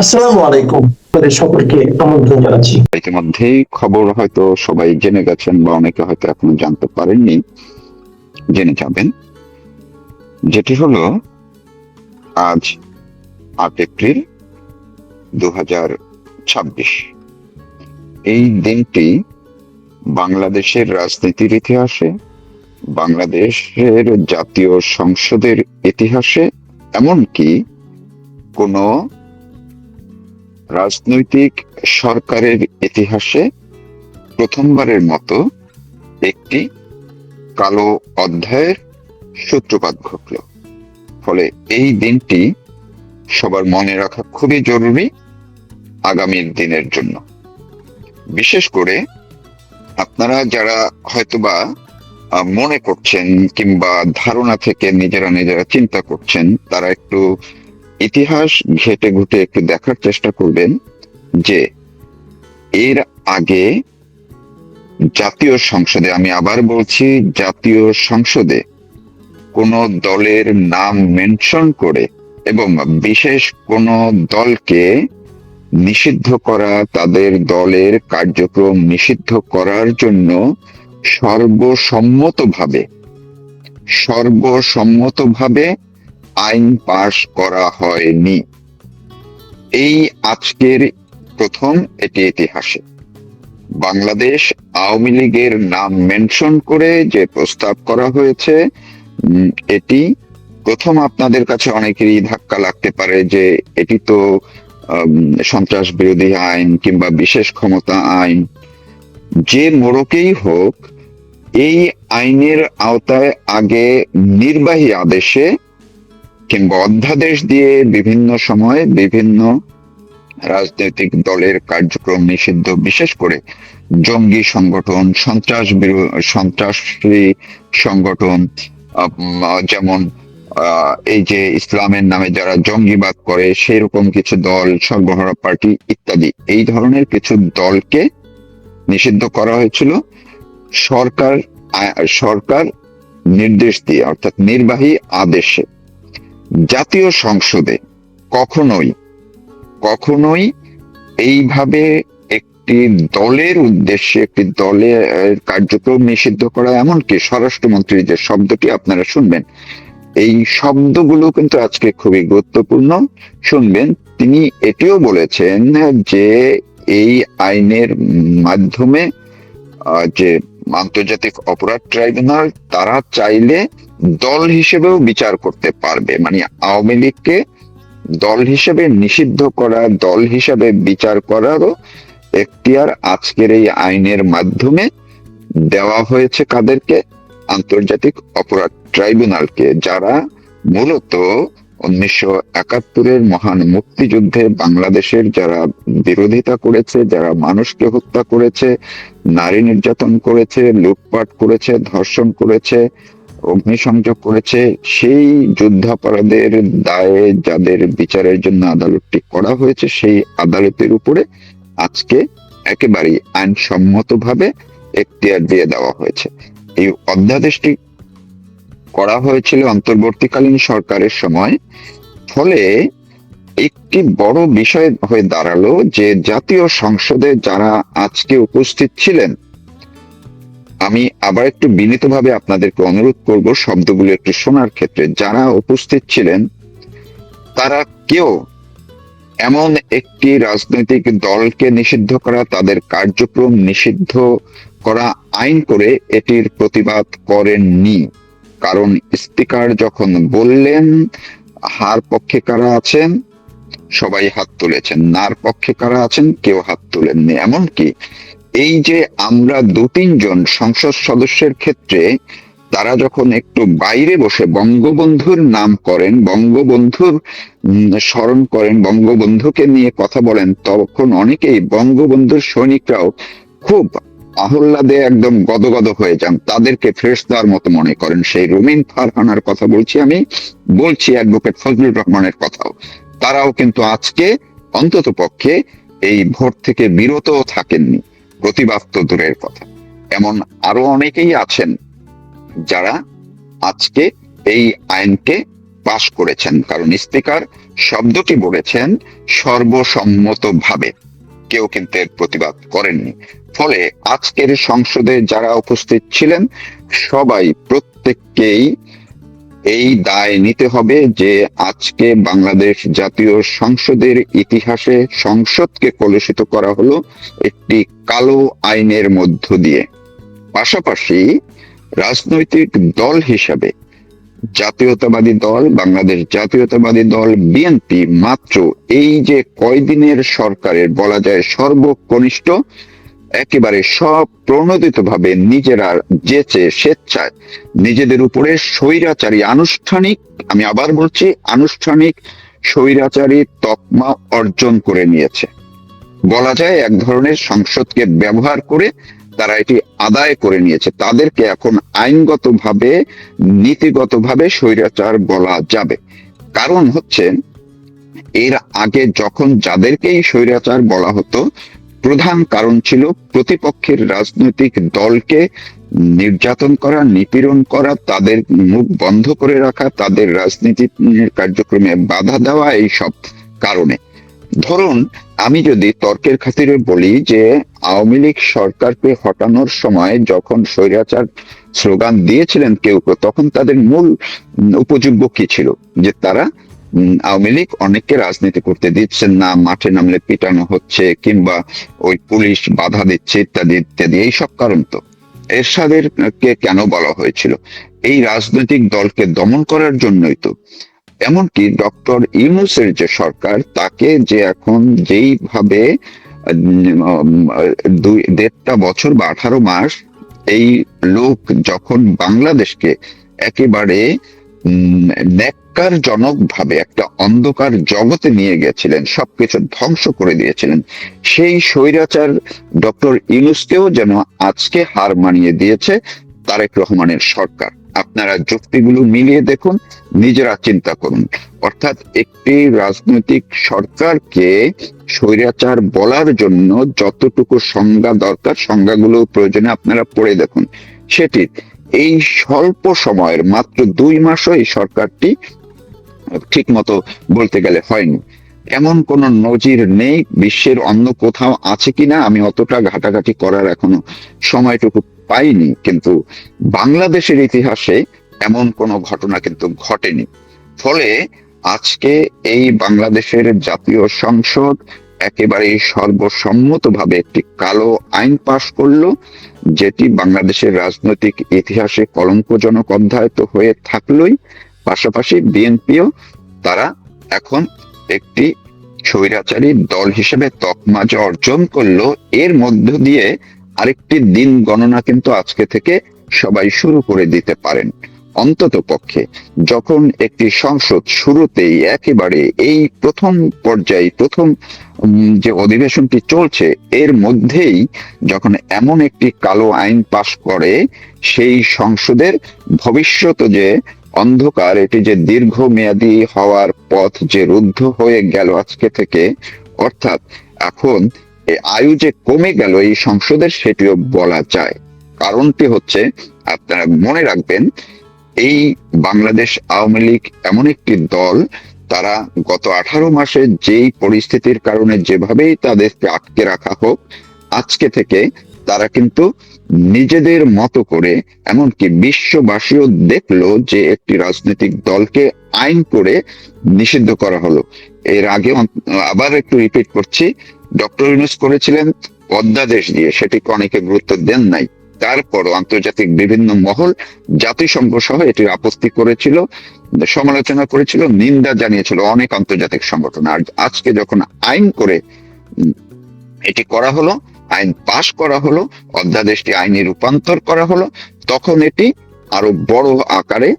আসসালামু আলাইকুম। আপনাদের সকলকে আমন্ত্রণ জানাচ্ছি। ইতিমধ্যেই খবর হয়তো সবাই জেনে গেছেন বা অনেকে হয়তো এখনো জানতে পারেননি, জেনে যাবেন। যেটি হলো আজ 8 এপ্রিল 2026। এই দিনটি বাংলাদেশের রাজনীতির ইতিহাসে, বাংলাদেশের জাতীয় সংসদের ইতিহাসে, এমনকি কোনো রাজনৈতিক সরকারের ইতিহাসে প্রথমবারের মতো একটি কালো অধ্যায়ের সূত্রপাত ঘটল। ফলে এই দিনটি সবার মনে রাখা খুবই জরুরি আগামীর দিনের জন্য। বিশেষ করে আপনারা যারা হয়তোবা মনে করছেন কিংবা ধারণা থেকে নিজেরা নিজেরা চিন্তা করছেন, তারা একটু ইতিহাস ঘেঁটে ঘুটে একটু দেখার চেষ্টা করবেন যে এর আগে জাতীয় সংসদে, আমি আবার বলছি, জাতীয় সংসদে কোন দলের নাম মেনশন করে এবং বিশেষ কোন দলকে নিষিদ্ধ করা, তাদের দলের কার্যক্রম নিষিদ্ধ করার জন্য সর্বসম্মতভাবে সর্বসম্মতভাবে আইন পাশ করা হয়নি। এই আজকের প্রথম এটি ইতিহাসে বাংলাদেশ আওয়ামী লীগের নাম মেনশন করে যে প্রস্তাব করা হয়েছে, এটি প্রথম। আপনাদের কাছে অনেকেরই ধাক্কা লাগতে পারে যে এটি তো সন্ত্রাস বিরোধী আইন কিংবা বিশেষ ক্ষমতা আইন। যে মোড়কেই হোক, এই আইনের আওতায় আগে নির্বাহী আদেশে কিংবা অধ্যাদেশ দিয়ে বিভিন্ন সময়ে বিভিন্ন রাজনৈতিক দলের কার্যক্রম নিষিদ্ধ, বিশেষ করে জঙ্গি সংগঠন, সন্ত্রাসী সংগঠন, যেমন এই যে ইসলামের নামে যারা জঙ্গিবাদ করে সেরকম কিছু দল, সর্বহারা পার্টি ইত্যাদি, এই ধরনের কিছু দলকে নিষিদ্ধ করা হয়েছিল সরকার সরকার নির্দেশ দিয়ে, অর্থাৎ নির্বাহী আদেশে। জাতীয় সংসদে কখনোই কখনোই এইভাবে একটি দলের উদ্দেশ্যে, একটি দলের কার্যক্রম নিষিদ্ধ করা, এমনকি স্বরাষ্ট্রমন্ত্রী যে শব্দটি আপনারা শুনবেন, এই শব্দগুলো কিন্তু আজকে খুবই গুরুত্বপূর্ণ শুনবেন। তিনি এটিও বলেছেন যে এই আইনের মাধ্যমে যে আন্তর্জাতিক অপরাধ ট্রাইব্যুনাল, তারা চাইলে দল হিসেবেও বিচার করতে পারবে। মানে আওয়ামী লীগকে দল হিসেবে নিষিদ্ধ করা, দল হিসেবে বিচার করারও এখতিয়ার আজকের এই আইনের মাধ্যমে দেওয়া হয়েছে। কাদেরকে? আন্তর্জাতিক অপরাধ ট্রাইব্যুনালকে, যারা মূলত 1971-এর মহান মুক্তিযুদ্ধে বাংলাদেশের যারা বিরোধিতা করেছে, যারা মানুষকে হত্যা করেছে, নারী নির্যাতন করেছে, লুটপাট করেছে, ধর্ষণ করেছে, অগ্নিসংযোগ করেছে, সেই যুদ্ধাপরাধের দায়ে যাদের বিচারের জন্য আদালতটি করা হয়েছে, সেই আদালতের উপরে আজকে একেবারেই আইনসম্মতভাবে এখতিয়ার দিয়ে দেওয়া হয়েছে। এই অধ্যাদেশটি করা হয়েছিল অন্তর্বর্তীকালীন সরকারের সময়। ফলে একটি বড় বিষয় হয়ে দাঁড়ালো যে জাতীয় সংসদে যারা আজকে উপস্থিত ছিলেন, আমি আবার একটু বিনীতভাবে আপনাদেরকে অনুরোধ করব শব্দগুলো একটু শোনার ক্ষেত্রে, যারা উপস্থিত ছিলেন তারা কেউ এমন একটি রাজনৈতিক দলকে নিষিদ্ধ করা, তাদের কার্যক্রম নিষিদ্ধ করা আইন করে এটির প্রতিবাদ করেননি। কারণ স্পিকার যখন বললেন হার পক্ষে কারা আছেন, সবাই হাত তুলেছেন, নার পক্ষে কারা আছেন, কেউ হাত তুলেননি। এমনকি এই যে আমরা 2-3 জন সংসদ সদস্যের ক্ষেত্রে তারা যখন একটু বাইরে বসে বঙ্গবন্ধুর নাম করেন, বঙ্গবন্ধুর স্মরণ করেন, বঙ্গবন্ধুকে নিয়ে কথা বলেন, তখন অনেকেই বঙ্গবন্ধুর সৈনিকরাও খুব আহ্লাদে একদম গদগদ হয়ে যান, তাদেরকে ফেরেশতার মতো মনে করেন। সেই রুমিন ফারহানার কথা বলছি, আমি বলছি অ্যাডভোকেট ফজলুর রহমানের কথাও। তারাও কিন্তু আজকে অন্তত পক্ষে এই ভোট থেকে বিরত থাকেননি, প্রতিবাদ তো দূরের কথা। এমন আরো অনেকেই আছেন যারা আজকে এই আইনকে পাশ করেছেন, কারণ স্পিকার শব্দটি বলেছেন সর্বসম্মতভাবে, কেউ কিন্তু এর প্রতিবাদ করেননি। ফলে আজকের সংসদে যারা উপস্থিত ছিলেন সবাই, প্রত্যেককেই এই দায় নিতে হবে যে আজকে বাংলাদেশ জাতীয় সংসদের ইতিহাসে সংসদকে কলুষিত করা হলো একটি কালো আইনের মধ্য দিয়ে। পাশাপাশি রাজনৈতিক দল হিসাবে জাতীয়তাবাদী দল, বাংলাদেশ জাতীয়তাবাদী দল বিএনপি মাত্র এই যে কয়দিনের সরকারের বলা যায় সর্বকনিষ্ঠ, একেবারে স্বপ্রণোদিত ভাবে নিজেরা যেচে স্বেচ্ছায় নিজেদের উপরে স্বৈরাচারী আনুষ্ঠানিক, আমি আবার বলছি আনুষ্ঠানিক স্বৈরাচারী তকমা অর্জন করে নিয়েছে। বলা যায় এক ধরনের সংসদকে ব্যবহার করে তারা এটি আদায় করে নিয়েছে। তাদেরকে এখন আইনগতভাবে নীতিগতভাবে স্বৈরাচার বলা যাবে। কারণ হচ্ছে এর আগে যখন যাদেরকেই স্বৈরাচার বলা হতো, প্রধান কারণ ছিল প্রতিপক্ষের রাজনৈতিক দলকে নির্যাতন করা, নিপীড়ন করা, তাদের মুখ বন্ধ করে রাখা, তাদের রাজনীতি কার্যক্রমে বাধা দেওয়া, এই সব কারণে। ধরুন আমি যদি তর্কের খাতিরে বলি যে আওয়ামী লীগ সরকারকে হটানোর সময় যখন স্বৈরাচার স্লোগান দিয়েছিলেন কেউ কেউ, তখন তাদের মূল উপযোগ্য কি ছিল? যে তারা আওয়ামী লীগ অনেককে রাজনীতি করতে দিচ্ছেন না, মাঠে নামলে পিটানো হচ্ছে, কিংবা ওই পুলিশ বাধা দিচ্ছে, ইত্যাদি ইত্যাদি, এইসব কারণ। তো এরশাদের কে কেন বলা হয়েছিল? এই রাজনৈতিক দলকে দমন করার জন্যই তো। এমনকি ডক্টর ইউনূসের যে সরকার, তাকে যে এখন যেইভাবে 1.5 বছর বা 18 মাস এই লোক যখন বাংলাদেশকে একেবারে ন্যাক্কারজনক ভাবে একটা অন্ধকার জগতে নিয়ে গেছিলেন, সবকিছু ধ্বংস করে দিয়েছিলেন, সেই স্বৈরাচার ডক্টর ইউনূসকেও যেন আজকে হার মানিয়ে দিয়েছে তারেক রহমানের সরকার। আপনারা যুক্তিগুলো মিলিয়ে দেখুন, নিজেরা চিন্তা করুন। অর্থাৎ একটি রাজনৈতিক সরকারকে স্বৈরাচার বলার জন্য যতটুকু সংজ্ঞা দরকার, সংজ্ঞাগুলো প্রয়োজনে আপনারা পড়ে দেখুন। সেটি এই স্বল্প সময়ের মাত্র 2 মাসও এই সরকারটি ঠিক মতো বলতে গেলে হয়নি। এমন কোন নজির নেই, বিশ্বের অন্য কোথাও আছে কিনা আমি অতটা ঘাটাঘাটি করার এখনো সময়টুকু পাইনি, কিন্তু বাংলাদেশের ইতিহাসে এমন কোন ঘটনা কিন্তু ঘটেনি। ফলে আজকে এই বাংলাদেশের জাতীয় সংসদ একেবারে সর্বসম্মতভাবে একটি কালো আইন পাশ করলো, যেটি বাংলাদেশের রাজনৈতিক ইতিহাসে কলঙ্কজনক অধ্যায় তো হয়ে থাকলোই, পাশাপাশি বিএনপিও তারা এখন একটি স্বৈরাচারী দল হিসেবে তকমা যে অর্জন করলো, এর মধ্য দিয়ে আরেকটি দিন গণনা কিন্তু আজকে থেকে সবাই শুরু করে দিতে পারেন। অন্তত পক্ষে যখন একটি সংসদ শুরুতেই একেবারে এই প্রথম পর্যায়ে প্রথম যে অধিবেশনটি চলছে এর মধ্যেই যখন এমন একটি কালো আইন পাশ করে, সেই সংসদের ভবিষ্যৎ যে অন্ধকার, এটি যে দীর্ঘমেয়াদী হওয়ার পথ যে রুদ্ধ হয়ে গেল আজকে থেকে, অর্থাৎ এখন আয়ু যে কমে গেল এই সংসদের, সেটিও বলা যায়। কারণটি হচ্ছে, আপনারা মনে রাখবেন, এই বাংলাদেশ আওয়ামী লীগ এমন একটি দল, তারা গত 18 মাসে যেই পরিস্থিতির কারণে যেভাবেই তাদেরকে আটকে রাখা হোক, আজকে থেকে তারা কিন্তু নিজেদের মতো করে, এমনকি বিশ্ববাসীও দেখলো যে একটি রাজনৈতিক দলকে আইন করে নিষিদ্ধ করা হলো। এর আগে আবার একটু রিপিট করছি, ডক্টর ইউনূস করেছিলেন অধ্যাদেশ দিয়ে, সেটিকে অনেকে গুরুত্ব দেন নাই। তারপরও আন্তর্জাতিক বিভিন্ন মহল, জাতিসংঘ সহ এটির আপত্তি করেছিল, সমালোচনা করেছিল, নিন্দা জানিয়েছিল অনেক আন্তর্জাতিক সংগঠন। আর আজকে যখন আইন করে এটি করা হলো, আইন পাশ করা হলো, অধ্যাদেশটি আইনে রূপান্তর করা হলো, তখন এটি আরো বড় আকারে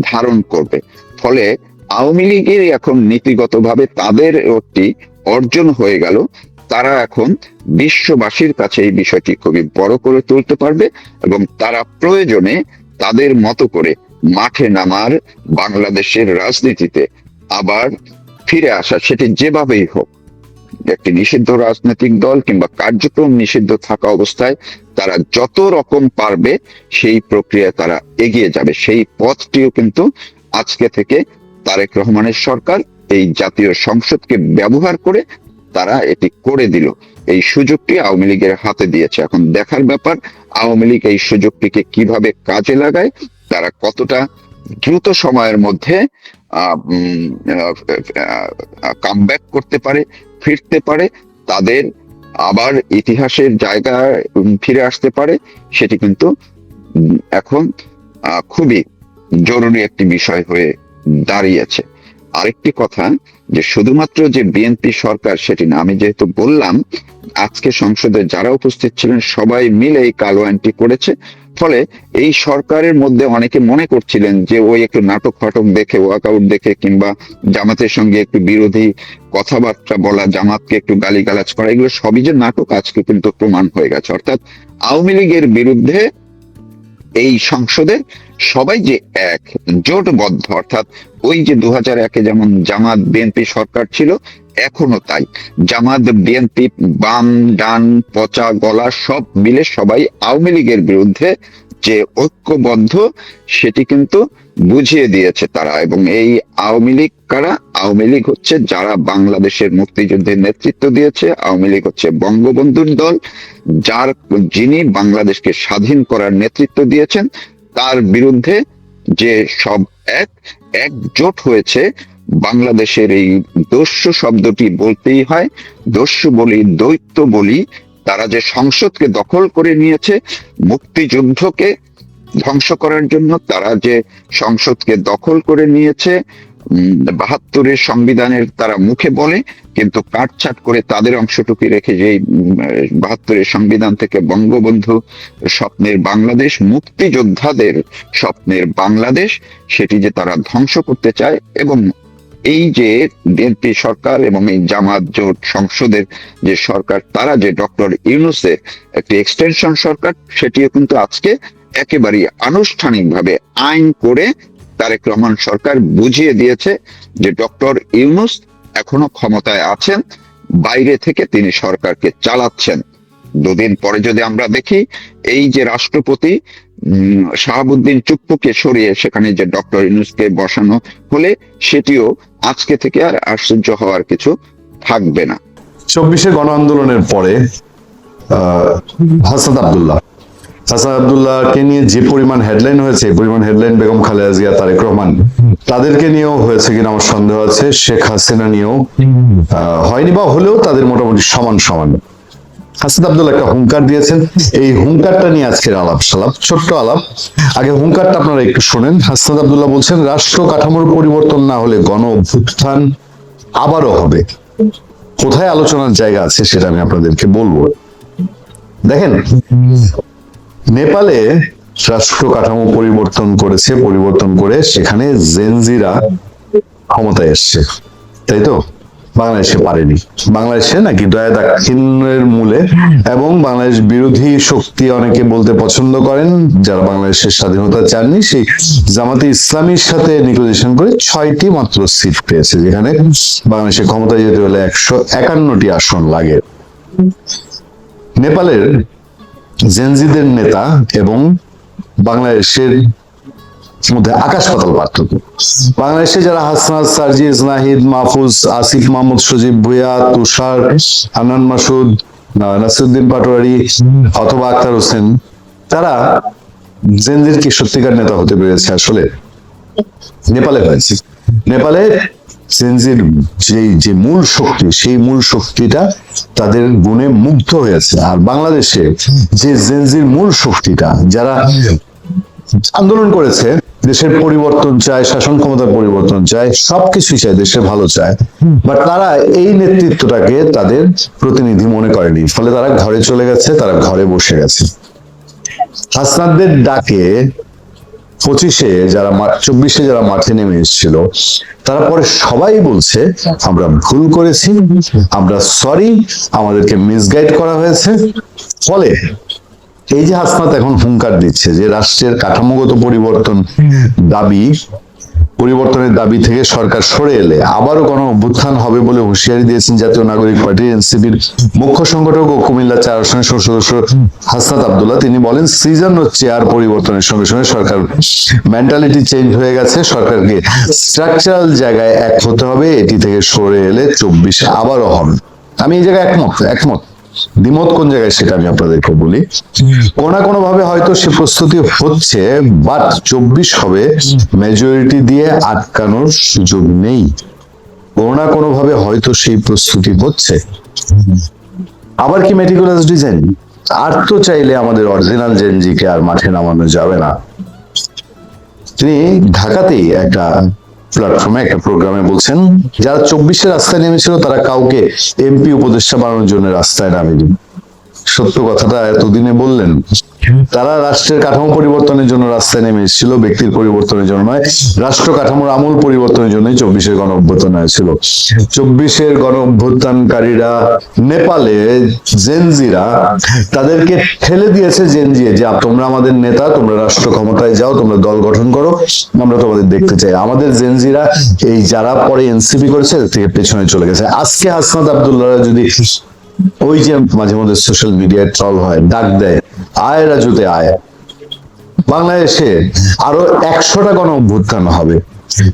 ধারণ করবে। ফলে আওয়ামী লীগের এখন নীতিগতভাবে তাদের একটি অর্জন হয়ে গেল, তারা এখন বিশ্ববাসীর কাছে এই বিষয়টি খুবই বড় করে তুলতে পারবে এবং তারা প্রয়োজনে তাদের মতো করে মাঠে নামার, বাংলাদেশের রাজনীতিতে আবার ফিরে আসা, সেটি যেভাবেই হোক, একটি নিষিদ্ধ রাজনৈতিক দল কিংবা কার্যক্রম নিষিদ্ধ থাকা অবস্থায় তারা যত রকম পারবে সেই প্রক্রিয়ায় তারা এগিয়ে যাবে। সেই পথটিও কিন্তু আজকে থেকে তারেক রহমানের সরকার এই জাতীয় সংসদকে ব্যবহার করে তারা এটি করে দিল। এই সুযোগটি আওয়ামী লীগের হাতে দিয়েছে। এখন দেখার ব্যাপার আওয়ামী লীগ এই সুযোগটিকে কিভাবে কাজে লাগায়, তারা কতটা দ্রুত সময়ের মধ্যে কামব্যাক করতে পারে, ফিরতে পারে, তাদের আবার ইতিহাসের জায়গায় ফিরে আসতে পারে, সেটি কিন্তু এখন খুবই জরুরি একটি বিষয় হয়ে দাঁড়িয়েছে। আরেকটি কথা, যে শুধুমাত্র যে বিএনপি সরকার সেটি না, আমি যেহেতু বললাম আজকে সংসদে যারা উপস্থিত ছিলেন সবাই মিলে এই কালো আইনটি করেছে, ফলে এই সরকারের মধ্যে অনেকে মনে করছিলেন যে ওই একটু নাটক ফাটক দেখে, ওয়াকআউট দেখে, কিংবা জামাতের সঙ্গে একটু বিরোধী কথাবার্তা বলা, জামাতকে একটু গালিগালাজ করা, এগুলো সবই যে নাটক আজকে কিন্তু প্রমাণ হয়ে গেছে। অর্থাৎ আওয়ামী লীগের বিরুদ্ধে এই সংসদে সবাই যে এক জোটবদ্ধ, অর্থাৎ ওই যে 2001-এ যেমন জামাত বিএনপি সরকার ছিল, এখনো তাই। জামাত বিএনপি বাম ডান পচা গলা সব মিলে সবাই আওয়ামী লীগের বিরুদ্ধে যে ঐক্যবদ্ধ সেটি কিন্তু বুঝিয়ে দিয়েছে তারা। এবং এই আওয়ামী লীগ কারা? আওয়ামী লীগ হচ্ছে যারা বাংলাদেশের মুক্তিযুদ্ধের নেতৃত্ব দিয়েছে। আওয়ামী লীগ হচ্ছে বঙ্গবন্ধুর দল, যিনি বাংলাদেশকে স্বাধীন করার নেতৃত্ব দিয়েছেন, তার বিরুদ্ধে যে সব একজোট হয়েছে। বাংলাদেশের এই দস্যু শব্দটি বলতেই হয়, দস্যু বলি, দৈত্য বলি, তারা যে সংসদকে দখল করে নিয়েছে মুক্তিযুদ্ধকে ধ্বংস করার জন্য, তারা যে সংসদকে দখল করে নিয়েছে 72-এর সংবিধানের তারা মুখে বলে, কিন্তু কাটছাট করে তাদের অংশটুকু রেখে যে 72-এর সংবিধান থেকে বঙ্গবন্ধু স্বপ্নের বাংলাদেশ, মুক্তিযোদ্ধাদের স্বপ্নের বাংলাদেশ, সেটি যে তারা ধ্বংস করতে চায়। এবং এই যে বিএনপি সরকার এবং এই জামাত জোট সংসদের যে সরকার, তারা যে ডক্টর ইউনূসের একটি এক্সটেনশন সরকার, সেটিও কিন্তু আজকে একেবারে আনুষ্ঠানিকভাবে আইন করে তারেক রহমান সরকার বুঝিয়ে দিয়েছে যে ডক্টর ইউনূস এখনো ক্ষমতায় আছেন, বাইরে থেকে তিনি সরকারকে চালাচ্ছেন। দুদিন পরে যদি আমরা দেখি এই যে রাষ্ট্রপতি শাহাবুদ্দিন চুপ্পুকে সরিয়ে সেখানে যে ডক্টর ইউনূসকে বসানো হলে, সেটিও আজকে থেকে আর আশ্চর্য হওয়ার কিছু থাকবে না। 24-এ গণ আন্দোলনের পরে হাসনাত আব্দুল্লাহকে নিয়ে যে পরিমাণ হেডলাইন হয়েছে, এই পরিমাণ হেডলাইন বেগম খালেদা জিয়া, তারেক রহমান তাদেরকে নিয়েও হয়েছে কিনা আমার সন্দেহ আছে। শেখ হাসিনা নিয়েও হয়নি, বা হলেও তাদের মোটামুটি সমান সমান। হাসনাত আব্দুল্লাহ একটা হুঙ্কার দিয়েছেন, এই হুঙ্কারটা নিয়ে আজকের আলাপ সালাপ, ছোট্ট আলাপ। আগে হুঙ্কারটা আপনারা একটু শোনেন। হাসনাত আব্দুল্লাহ বলছেন, রাষ্ট্র কাঠামোর পরিবর্তন না হলে গণ অভ্যুত্থান আবারও হবে। কোথায় আলোচনার জায়গা আছে সেটা আমি আপনাদেরকে বলবো। দেখেন, নেপালে রাষ্ট্র কাঠামো পরিবর্তন করেছে, পরিবর্তন করে সেখানে জেনজিরা ক্ষমতায় এসছে, তাই তো? বাংলাদেশে পারেনি। বাংলাদেশে নাকি দক্ষিণের মূলে, এবং বাংলাদেশ বিরোধী শক্তি অনেকে বলতে পছন্দ করেন, যারা বাংলাদেশের স্বাধীনতা চাননি, সেই জামাতে ইসলামীর সাথে নেগোসিয়েশন করে 6টি মাত্র সিট পেয়েছে, যেখানে বাংলাদেশে ক্ষমতায় যেতে হলে 151টি আসন লাগে। নেপালের জেনজিদের নেতা এবং বাংলাদেশের মধ্যে আকাশ পাতাল পার্থক্য। বাংলাদেশে যারা হাসনাত, সার্জিস, নাহিদ, মাহফুজ, আসিফ মাহমুদ, সজীব ভুঁইয়া, তুষার, হান্নান মাসুদ, নাসিরউদ্দিন পাটোয়ারি অথবা আক্তার হোসেন, তারা জেনজির কি সত্যিকার নেতা হতে পেরেছে? আসলে নেপালে হয়েছে। নেপালে জেনজির যে মূল শক্তি, সেই মূল শক্তিটা তাদের গুণে মুগ্ধ হয়েছে। আর বাংলাদেশে যে জেনজির মূল শক্তিটা, যারা আন্দোলন করেছে, দেশের পরিবর্তন চায়, শাসন ক্ষমতার পরিবর্তন চায়, সবকিছুই চায়, দেশের ভালো চায়, বাট তারা এই নেতৃত্বটাকে তাদের প্রতিনিধি মনে করেনি। ফলে তারা ঘরে চলে গেছে, তারা ঘরে বসে গেছে। হাসনাতদের ডাকে 25-এ যারা 24-এ যারা মাঠে নেমে এসেছিল, তারা পরে সবাই বলছে আমরা ভুল করেছি, আমরা সরি, আমাদেরকে মিসগাইড করা হয়েছে। ফলে এই যে হাসনাত এখন হুঙ্কার দিচ্ছে যে রাষ্ট্রের কাঠামোগত পরিবর্তন দাবি পরিবর্তনের দাবি থেকে সরকার সরে এলে আবারও গণ অভ্যুত্থান হবে বলে হুঁশিয়ারি দিয়েছেন জাতীয় নাগরিক পার্টি এনসিপির মুখ্য সংগঠক ও কুমিল্লা 4 আসনের সংসদ সদস্য হাসনাত আব্দুল্লাহ। তিনি বলেন, সিজন ও চেয়ার পরিবর্তনের সঙ্গে সঙ্গে সরকার মেন্টালিটি চেঞ্জ হয়ে গেছে, সরকারকে স্ট্রাকচারাল জায়গায় এক হতে হবে, এটি থেকে সরে এলে 24 আবারও হবে। আমি এই জায়গায় একমত। দ্বিমত কোন জায়গায় সেটা আমি আপনাদেরকে বলি। কোনো ভাবে হয়তো সে প্রস্তুতি হচ্ছে, বাট 24 হবে মেজরিটি দিয়ে আটকানোর সুযোগ নেই। কোনো ভাবে হয়তো সেই প্রস্তুতি হচ্ছে। আবার কি মেটিকুলাস ডিজাইন? আর তো চাইলে আমাদের অরিজিনাল জেনজিকে আর মাঠে নামানো যাবে না। তিনি ঢাকাতেই একটা প্ল্যাটফর্মে একটা প্রোগ্রামে বলছেন, যারা 24 রাস্তায় নেমেছিল তারা কাউকে এমপি উপদেষ্টা বানানোর জন্য রাস্তায় নামেনি। সত্য কথাটা এতদিনে বললেন। তারা রাষ্ট্রের কাঠামো পরিবর্তনের জন্য রাস্তায় নেমে এসেছিল, ব্যক্তির পরিবর্তনের জন্য নয়। রাষ্ট্র কাঠামোর আমূল পরিবর্তনের জন্যই 24 গণ অভ্যুত্থান হয়েছিল। 24 গণ অভ্যুত্থানকারীরা নেপালে জেনজিরা তাদেরকে ঠেলে দিয়েছে জেনজি যে তোমরা আমাদের নেতা, তোমরা রাষ্ট্র ক্ষমতায় যাও, তোমরা দল গঠন করো, আমরা তোমাদের দেখতে চাই। আমাদের জেনজিরা এই যারা পরে এনসিপি করেছে এর থেকে পেছনে চলে গেছে। আজকে হাসনাত আব্দুল্লাহ যদি ওই যে মাঝে মধ্যে সোশ্যাল মিডিয়ায় ট্রল হয়, ডাক দেয় আয় রাজুতে আয়, বাংলাদেশে আরো 100টা গণ অভ্যুত্থান হবে,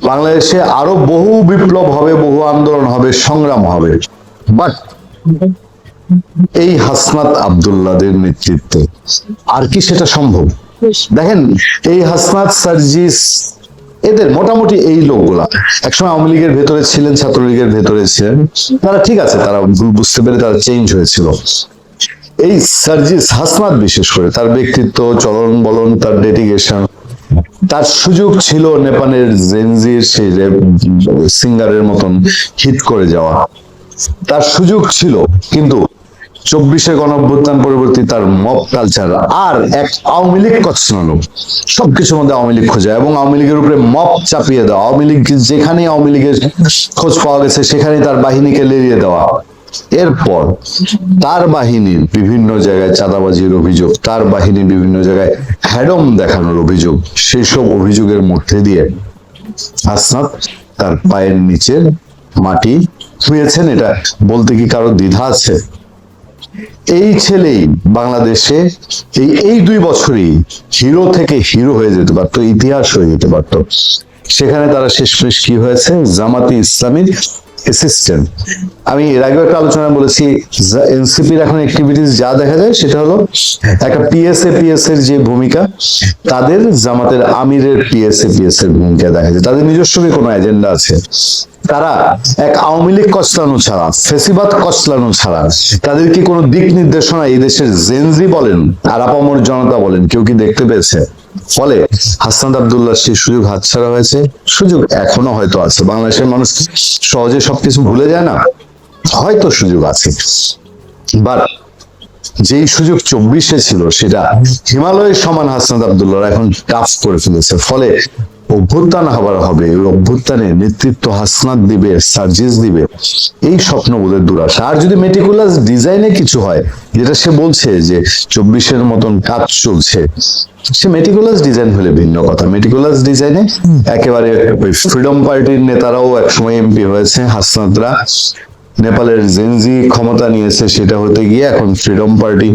বাংলাদেশে আরো বহু বিপ্লব হবে, বহু আন্দোলন হবে, সংগ্রাম হবে, বাট এই হাসনাত আব্দুল্লাহদের নেতৃত্বে আর কি সেটা সম্ভব? দেখেন, এই হাসনাত, সার্জিস, এদের মোটামুটি এই লোকগুলা একসময় আওয়ামী লীগের ভেতরে ছিলেন, ছাত্রলীগের ভেতরে ছিলেন, তারা ঠিক আছে, তারা ভুল বুঝতে পেরে তারা চেঞ্জ হয়েছিল। এই সার্জিস, হাসনাত বিশেষ করে তার ব্যক্তিত্ব, চলন বলন, তার ডেডিকেশন, তার সুযোগ ছিল নেপালের জেনজির সেই সিঙ্গারের মতন হিট করে যাওয়া, তার সুযোগ ছিল। কিন্তু 24 গণ অভ্যুত্থান পরবর্তী তার মব কালচার আর এক আওয়ামী লীগ কচলানো, সবকিছুর মধ্যে আওয়ামী লীগ খোঁজা এবং আওয়ামী লীগের উপরে মব চাপিয়ে দেওয়া, আওয়ামী লীগ যেখানে আওয়ামী লীগের খোঁজ পাওয়া গেছে সেখানে তার বাহিনীকে লেলিয়ে দেওয়া। এরপর তার বাহিনীর বিভিন্ন জায়গায় চাঁদাবাজির অভিযোগ, তার বাহিনীর বিভিন্ন জায়গায় হ্যাডম দেখানোর অভিযোগ, সেই সব অভিযোগের মধ্যে দিয়ে হাসনাত তার পায়ের নিচের মাটি ছুঁয়েছেন। এটা বলতে কি কারো দ্বিধা আছে? এই ছেলেই বাংলাদেশে এই 2 বছরই হিরো থেকে হিরো হয়ে যেতে পারতো, ইতিহাস হয়ে যেতে পারতো। সেখানে তারা শেষমেশ কি হয়েছে? জামাতে ইসলামীর অ্যাসিস্ট্যান্ট। আমি এর আগে একটা আলোচনা বলেছি, এনসিপির এখন অ্যাক্টিভিটিস যা দেখা যায় সেটা হলো একটা পিএস এর যে ভূমিকা, তাদের জামাতের আমিরের পিএস এর ভূমিকা দেখা যায়। তাদের নিজস্ব কোনো এজেন্ডা আছে। তারা এক আওয়ামী লীগ কচলানো ছাড়া, ফেসিবাদ কচলানো ছাড়া তাদের কি কোনো দিক নির্দেশনা এই দেশের জেনজি বলেন আর আপামর জনতা বলেন কেউ কি দেখতে পেয়েছে? ফলে হাসনাত আব্দুল্লাহ সেই সুযোগ হাতছাড়া হয়েছে। সুযোগ এখনো হয়তো আছে, বাংলাদেশের মানুষ সহজে সবকিছু ভুলে যায় না, হয়তো সুযোগ আছে, বাট যেই সুযোগ 24 ছিল সেটা হিমালয়ের সমান হাসনাত আব্দুল্লাহ এখন টাফ করে ফেলেছে। ফলে অভ্যুত্থান হবে, ওই অভ্যুত্থানে নেতৃত্ব হাসনাত দিবে, সার্জিস দিবে, এই স্বপ্নবোধের দুরাশা। আর যদি মেটিকুলাস ডিজাইনে কিছু হয়, যেটা সে বলছে যে 24 মতন কাজ চলছে, সে মেটিকুলাস ডিজাইন হলে ভিন্ন কথা। মেটিকুলাস ডিজাইনে একেবারে ওই ফ্রিডম পার্টির নেতারাও একসময় এমপি হয়েছে, হাসনাতরা নেপালের জেনজি ক্ষমতা নিয়েছে, সেটা হতে গিয়ে এখন ফ্রিডম পার্টি,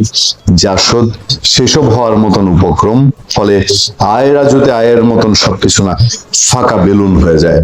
জাসদ, সেসব হওয়ার মতন উপক্রম। ফলে আয় রাজুতে আয়ের মতন সবকিছু না, ফাঁকা বেলুন হয়ে যায়।